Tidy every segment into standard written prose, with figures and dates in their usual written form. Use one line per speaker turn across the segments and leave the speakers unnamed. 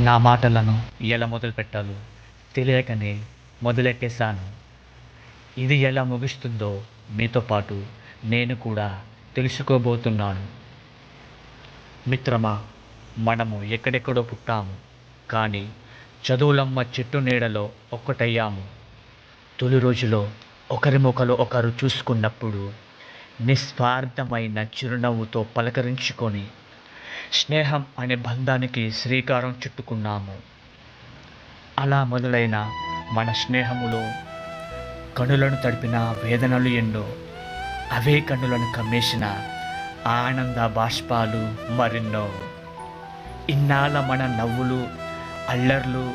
నా మాటలను ఎలా మొదలుపెట్టాలో తెలియకనే మొదలెట్టేశాను. ఇది ఎలా ముగుస్తుందో మీతో పాటు నేను కూడా తెలుసుకోబోతున్నాను. మిత్రమా, మనము ఎక్కడెక్కడో పుట్టాము, కానీ చదువులమ్మ చెట్టు నీడలో ఒక్కటయ్యాము. తొలి రోజులో ఒకరి ముఖాలు ఒకరు చూసుకున్నప్పుడు నిస్వార్థమైన చిరునవ్వుతో పలకరించుకొని స్నేహం అనే బంధానికి శ్రీకారం చుట్టుకున్నాము. అలా మొదలైన మన స్నేహములో కనులను తడిపిన వేదనలు ఎన్నో, అవే కన్నులను కమ్మేసిన ఆనంద బాష్పాలు మరెన్నో. ఇన్నాళ్ళ మన నవ్వులు, అల్లర్లు,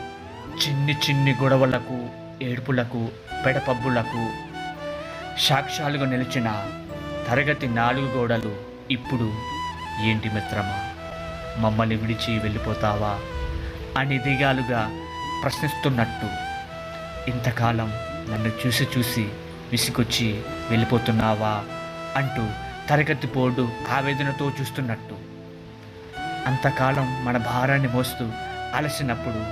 చిన్ని చిన్ని గొడవలకు, ఏడుపులకు, పెడపబ్బులకు సాక్ష్యాలుగా నిలిచిన తరగతి 4 గోడలు ఇప్పుడు ఏంటి మిత్రమా, మమ్మల్ని విడిచి వెళ్ళిపోతావా అని దిగాలుగా ప్రశ్నిస్తున్నట్టు. ఇంతకాలం నన్ను చూసి చూసి విసిగొచ్చి వెళ్ళిపోతున్నావా అంటూ తరగతి బోర్డు ఆవేదనతో చూస్తున్నట్టు. అంతకాలం మన భారాన్ని మోస్తూ అలసినప్పుడు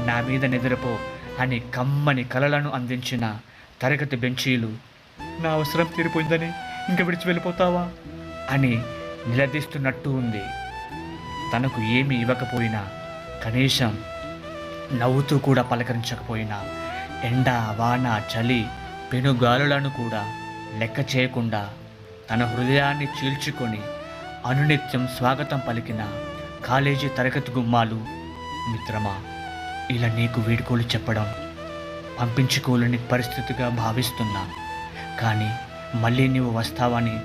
నా మీద నిద్రపో అని కమ్మని కలలను అందించిన తరగతి బెంచీలు నా అవసరం తీరిపోయిందని ఇంక విడిచి వెళ్ళిపోతావా అని నిలదీస్తున్నట్టు ఉంది. తనకు ఏమి ఇవ్వకపోయినా, కనీసం నవ్వుతూ కూడా పలకరించకపోయినా, ఎండ, వాన, చలి, పెనుగాలులను కూడా లెక్క చేయకుండా తన హృదయాన్ని చీల్చుకొని అనునిత్యం స్వాగతం పలికిన కాలేజీ తరగతి గుమ్మాలు. మిత్రమా, ఇలా నీకు వీడ్కోలు చెప్పడం పంపించుకోలేని పరిస్థితిగా భావిస్తున్నా. కానీ మళ్ళీ నీవు వస్తావని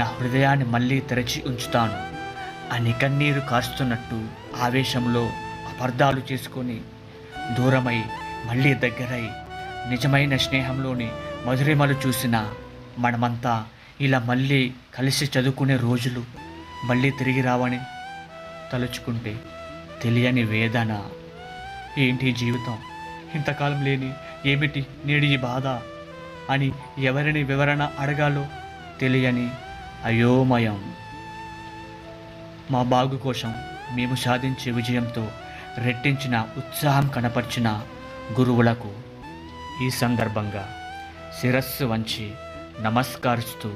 నా హృదయాన్ని మళ్ళీ తెరచి ఉంచుతాను అని కన్నీరు కాస్తున్నట్టు ఆవేశంలో అపార్థాలు చేసుకొని దూరమై మళ్ళీ దగ్గరై నిజమైన స్నేహంలోని మధురిమలు చూసిన మనమంతా ఇలా మళ్ళీ కలిసి చదువుకునే రోజులు మళ్ళీ తిరిగి రావని తలుచుకుంటే తెలియని వేదన. ఏంటి జీవితం, ఇంతకాలం లేని ఏమిటి నేడి ఈ బాధ అని ఎవరిని వివరణ అడగాలో తెలియని అయోమయం. మా బాగు కోసం మేము సాధించే విజయంతో రెట్టించిన ఉత్సాహం కనపరిచిన గురువులకు ఈ సందర్భంగా శిరస్సు వంచి నమస్కరిస్తూ,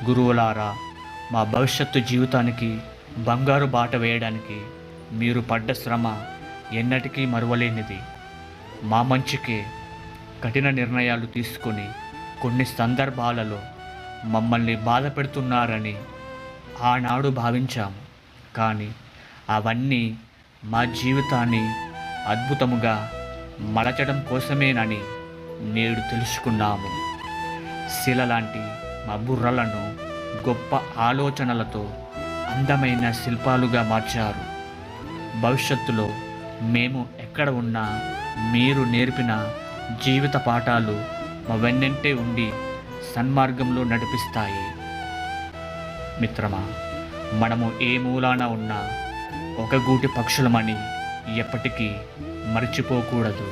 గురువులారా, మా భవిష్యత్తు జీవితానికి బంగారు బాట వేయడానికి మీరు పడ్డ శ్రమ ఎన్నటికీ మరువలేనిది. మా మంచికే కఠిన నిర్ణయాలు తీసుకొని కొన్ని సందర్భాలలో మమ్మల్ని బాధ పెడుతున్నారని ఆనాడు భావించాము. కానీ అవన్నీ మా జీవితాన్ని అద్భుతముగా మలచడం కోసమేనని నేడు తెలుసుకున్నాము. శిల లాంటి మా బుర్రలను గొప్ప ఆలోచనలతో అందమైన శిల్పాలుగా మార్చారు. భవిష్యత్తులో మేము ఎక్కడ ఉన్నా మీరు నేర్పిన జీవిత పాఠాలు మా వెన్నంటే ఉండి సన్మార్గంలో నడిపిస్తాయి. మిత్రమా, మనము ఏ మూలాన ఉన్నా ఒక గూటి పక్షులమని ఎప్పటికీ మర్చిపోకూడదు.